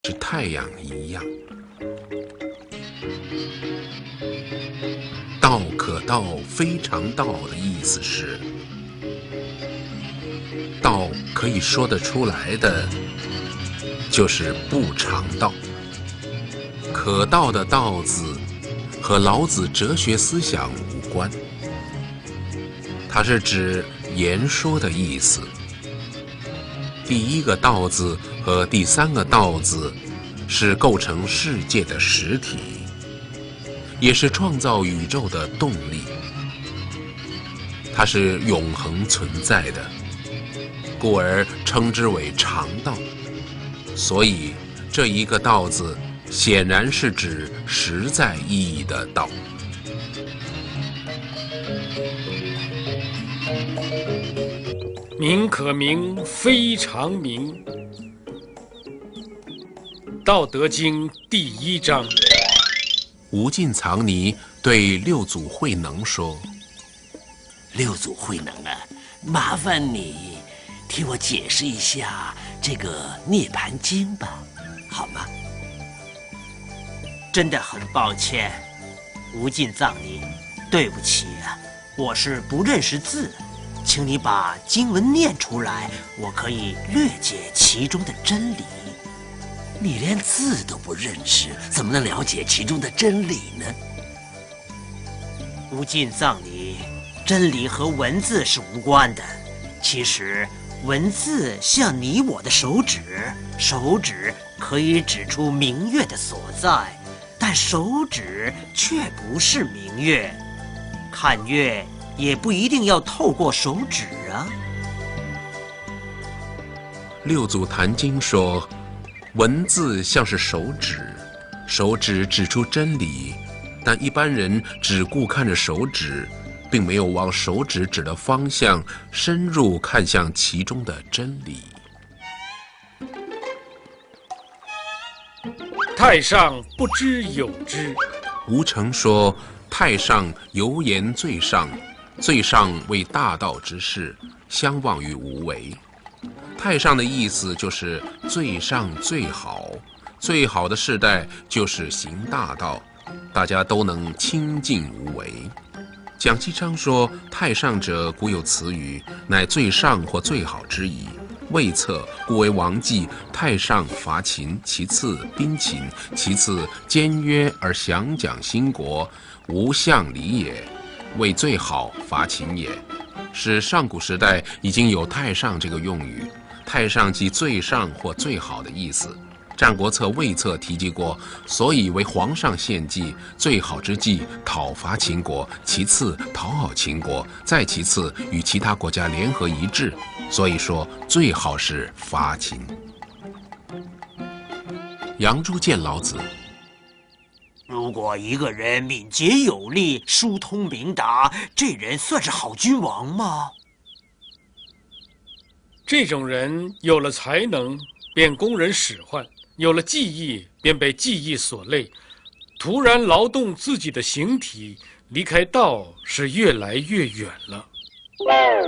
之太阳一样。道可道，非常道的意思是，道可以说得出来的，就是不常道。可道的道字和老子哲学思想无关，它是指言说的意思。第一个道字和第三个道字是构成世界的实体，也是创造宇宙的动力，它是永恒存在的，故而称之为常道。所以这一个道字显然是指实在意义的道。名可名，非常名。道德经第1章。无尽藏尼对六祖慧能说：“六祖慧能啊，麻烦你替我解释一下这个《涅盘经》吧，好吗？”真的很抱歉，无尽藏尼，对不起啊，我是不认识字，请你把经文念出来，我可以略解其中的真理。你连字都不认识，怎么能了解其中的真理呢？无尽藏尼，真理和文字是无关的。其实，文字像你我的手指，手指可以指出明月的所在，但手指却不是明月。看月也不一定要透过手指啊。六祖坛经说，文字像是手指，手指指出真理，但一般人只顾看着手指，并没有往手指指的方向深入看向其中的真理。太上不知有之。吴承说，太上犹言最上，最上为大道之事，相忘于无为。太上的意思就是最上最好，最好的世代就是行大道，大家都能清净无为。蒋锡昌说，太上者古有词语，乃最上或最好之意。未测，故为王纪。太上伐秦，其次宾秦，其次兼约而详讲兴国，无相礼也，为最好伐秦也。是上古时代已经有太上这个用语，太上即最上或最好的意思。战国策魏策提及过，所以为皇上献计，最好之计讨伐秦国，其次讨好秦国，再其次与其他国家联合一致。所以说最好是伐秦。杨朱见老子，如果一个人敏捷有力、疏通明达，这人算是好君王吗？这种人有了才能，便供人使唤；有了技艺，便被技艺所累。突然劳动自己的形体，离开道是越来越远了。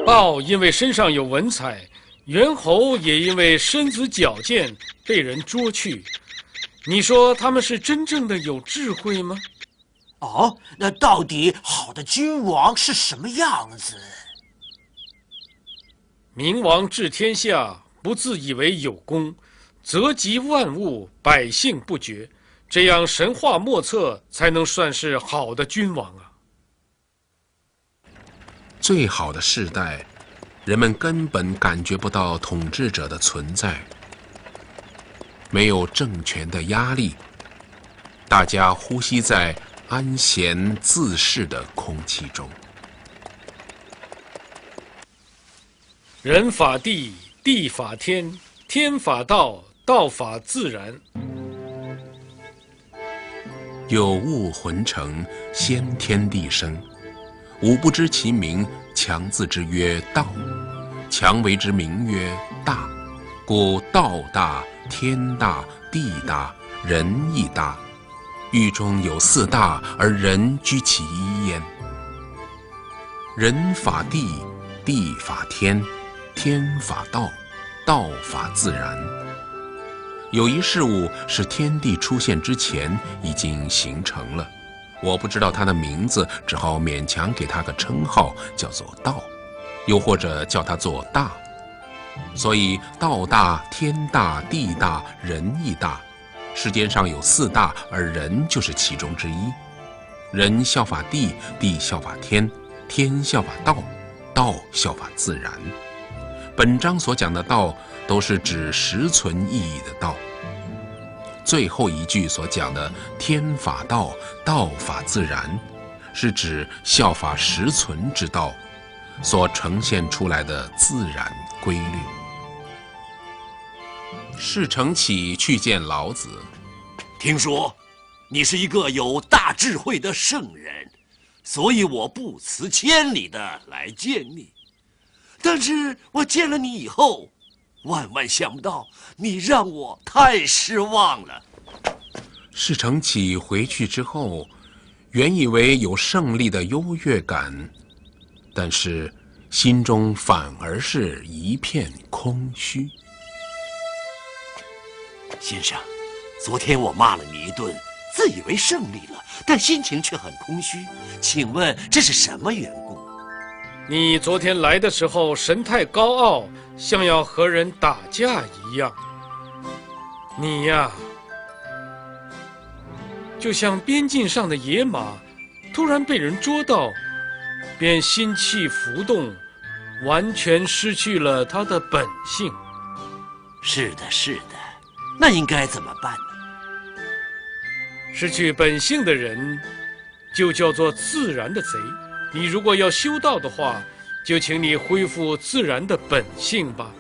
豹因为身上有文采，猿猴也因为身子矫健被人捉去。你说他们是真正的有智慧吗？哦，那到底好的君王是什么样子？明王治天下，不自以为有功，泽及万物，百姓不绝，这样神话莫测，才能算是好的君王啊。最好的世代，人们根本感觉不到统治者的存在，没有政权的压力，大家呼吸在安闲自适的空气中。人法地，地法天，天法道，道法自然。有物浑成，先天地生。吾不知其名，强自之曰道。强为之名曰大，故道大，天大，地大，人亦大。狱中有四大，而人居其一焉。人法地，地法天，天法道，道法自然。有一事物是天地出现之前已经形成了，我不知道它的名字，只好勉强给它个称号，叫做道，又或者叫它做大。所以道大、天大、地大、人亦大。世间上有4大，而人就是其中之一。人效法地，地效法天，天效法道，道效法自然。本章所讲的道，都是指实存意义的道。最后一句所讲的天法道，道法自然，是指效法实存之道所呈现出来的自然规律。释承启去见老子，听说你是一个有大智慧的圣人，所以我不辞千里的来见你。但是我见了你以后，万万想不到你让我太失望了。释承启回去之后，原以为有胜利的优越感，但是心中反而是一片空虚。先生，昨天我骂了你一顿，自以为胜利了，但心情却很空虚。请问这是什么缘故？你昨天来的时候神态高傲，像要和人打架一样。你呀，就像边境上的野马，突然被人捉到，便心气浮动，完全失去了它的本性。是的，是的，那应该怎么办呢？失去本性的人，就叫做自然的贼。你如果要修道的话，就请你恢复自然的本性吧。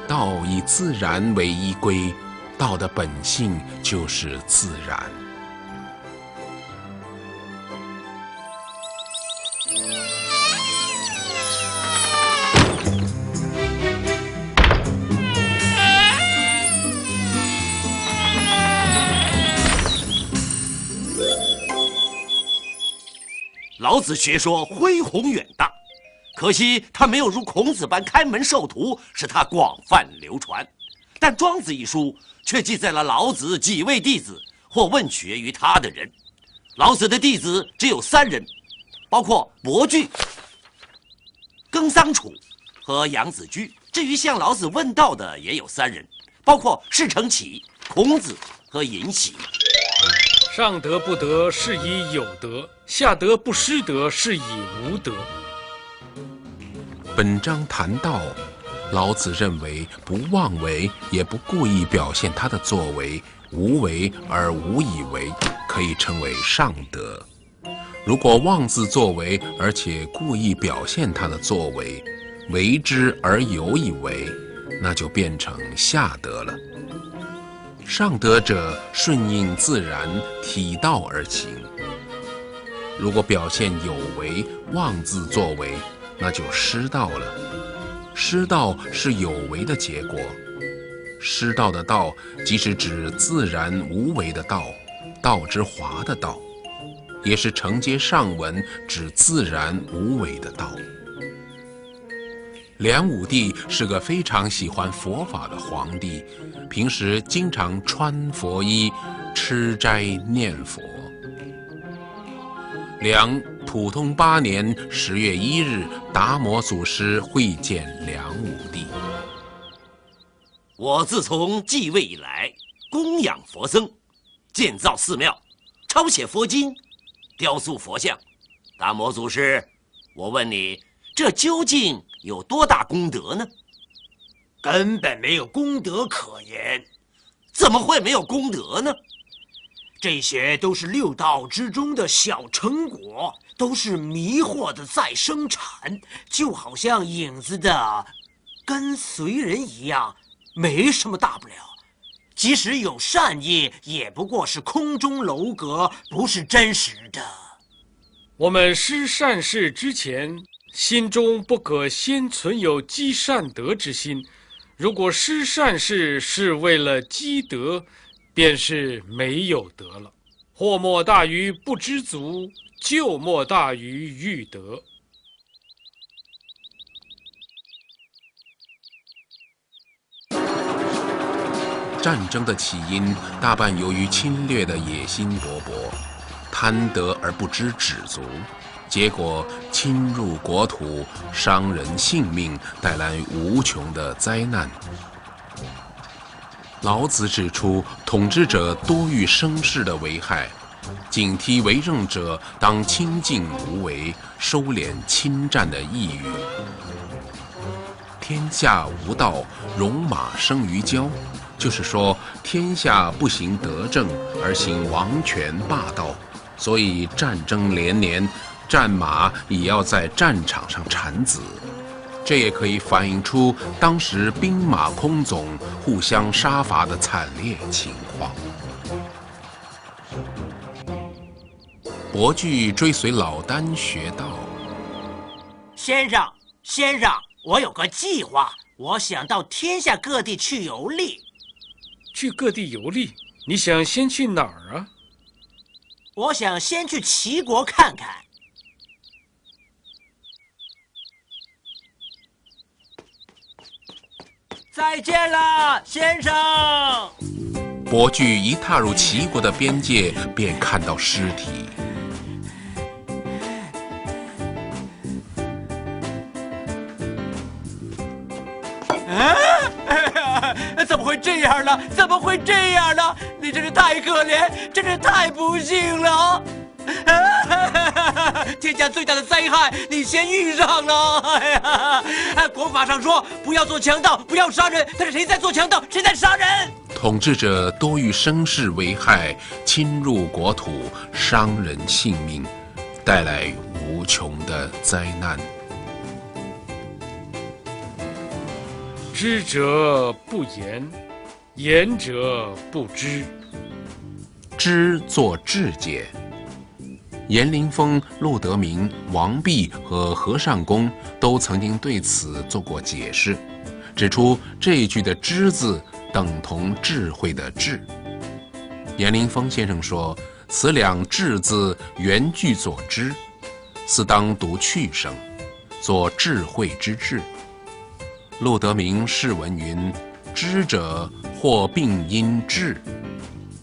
道以自然为依归，道的本性就是自然。老子学说恢宏远大，可惜他没有如孔子般开门授徒，使他广泛流传。但《庄子》一书却记载了老子几位弟子或问学于他的人。老子的弟子只有3人，包括伯具、耕桑楚和杨子居。至于向老子问道的也有3人，包括释承启、孔子和尹喜。上德不德，是以有德；下德不失德，是以无德。本章谈道，老子认为不妄为，也不故意表现他的作为，无为而无以为，可以称为上德。如果妄自作为，而且故意表现他的作为，为之而有以为，那就变成下德了。上德者，顺应自然，体道而行。如果表现有为，妄自作为，那就失道了。失道是有为的结果。失道的道，即是指自然无为的道，道之华的道，也是承接上文指自然无为的道。梁武帝是个非常喜欢佛法的皇帝，平时经常穿佛衣，吃斋念佛。梁普通8年10月1日，达摩祖师会见梁武帝。我自从继位以来，供养佛僧，建造寺庙，抄写佛经，雕塑佛像。达摩祖师，我问你，这究竟有多大功德呢？根本没有功德可言。怎么会没有功德呢？这些都是6道之中的小成果，都是迷惑的再生产，就好像影子的跟随人一样，没什么大不了。即使有善意，也不过是空中楼阁，不是真实的。我们施善事之前，心中不可先存有积善德之心。如果施善事是为了积德，便是没有德了。祸莫大于不知足，咎莫大于欲得。战争的起因大半由于侵略的野心勃勃，贪得而不知止足，结果侵入国土，伤人性命，带来无穷的灾难。老子指出，统治者多欲生事的危害，警惕为政者当清静无为，收敛侵占的意欲。天下无道，戎马生于郊，就是说天下不行德政，而行王权霸道，所以战争连连，战马也要在战场上产子。这也可以反映出当时兵马空总互相杀伐的惨烈情况。伯具追随老聃学道。先生，我有个计划，我想到天下各地去游历。去各地游历，你想先去哪儿啊？我想先去齐国看看。再见了，先生。伯具一踏入齐国的边界，便看到尸体。怎么会这样呢？怎么会这样呢？你真是太可怜，真是太不幸了！天下最大的灾害，你先遇上了！哎呀，国法上说不要做强盗，不要杀人，但是谁在做强盗？谁在杀人？统治者多欲生事为害，侵入国土，伤人性命，带来无穷的灾难。知者不言，言者不知。知作智解。严灵峰、陆德明、王弼和和尚公都曾经对此做过解释，指出这一句的“知”字等同智慧的“智”。严灵峰先生说，此两“智”字原句作“知”，似当读去声，作智慧之智。陆德明释文云：“知者或病因智。”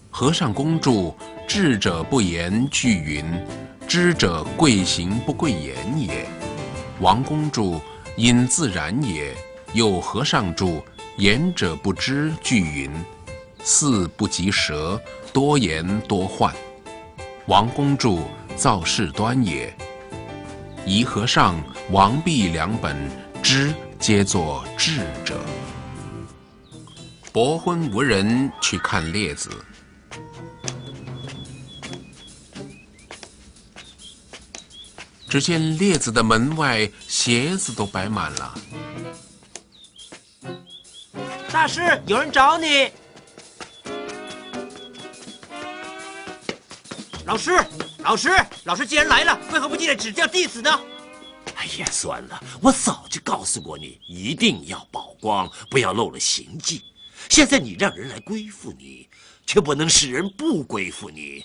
和尚公注：“智者不言，句云：知者贵行不贵言也。”王公注：“因自然也。”又和尚注：“言者不知，句云：驷不及舌，多言多患。”王公注：“造事端也。”宜和尚、王弼两本知皆作智者。伯昏无人去看列子，只见列子的门外鞋子都摆满了。大师，有人找你。老师既然来了，为何不进来指教弟子呢？哎呀，算了，我早就告诉过你，一定要曝光，不要露了行迹。现在你让人来归附你，却不能使人不归附你，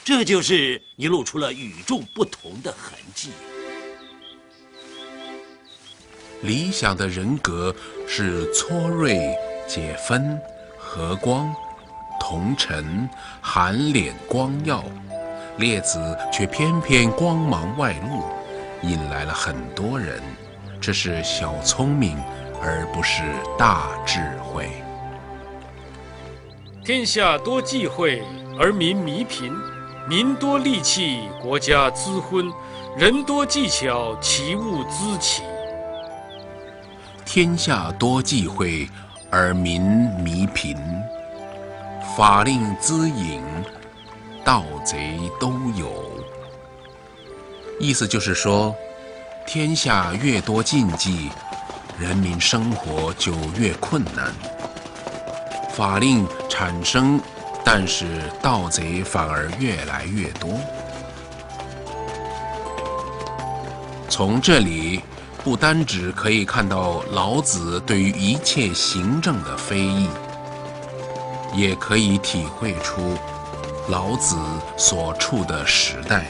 这就是你露出了与众不同的痕迹。理想的人格是搓锐、解分、和光、同尘、含敛光耀，列子却偏偏光芒外露，引来了很多人。这是小聪明，而不是大智慧。天下多忌讳，而民弥贫；民多利器，国家滋昏；人多技巧，其物滋起。天下多忌讳，而民弥贫；法令滋隐，盗贼都有。意思就是说，天下越多禁忌，人民生活就越困难。法令产生，但是盗贼反而越来越多。从这里不单只可以看到老子对于一切行政的非议，也可以体会出老子所处的时代，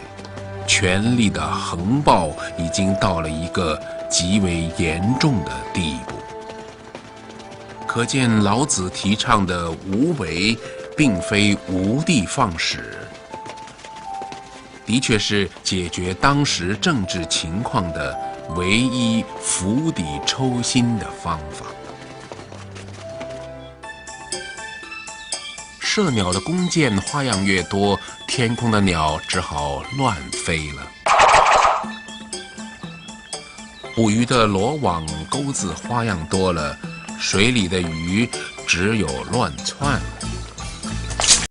权力的横暴已经到了一个极为严重的地步。可见老子提倡的无为，并非无的放矢，的确是解决当时政治情况的唯一釜底抽薪的方法。射鸟的弓箭花样越多，天空的鸟只好乱飞了。捕鱼的罗网钩子花样多了，水里的鱼只有乱窜了。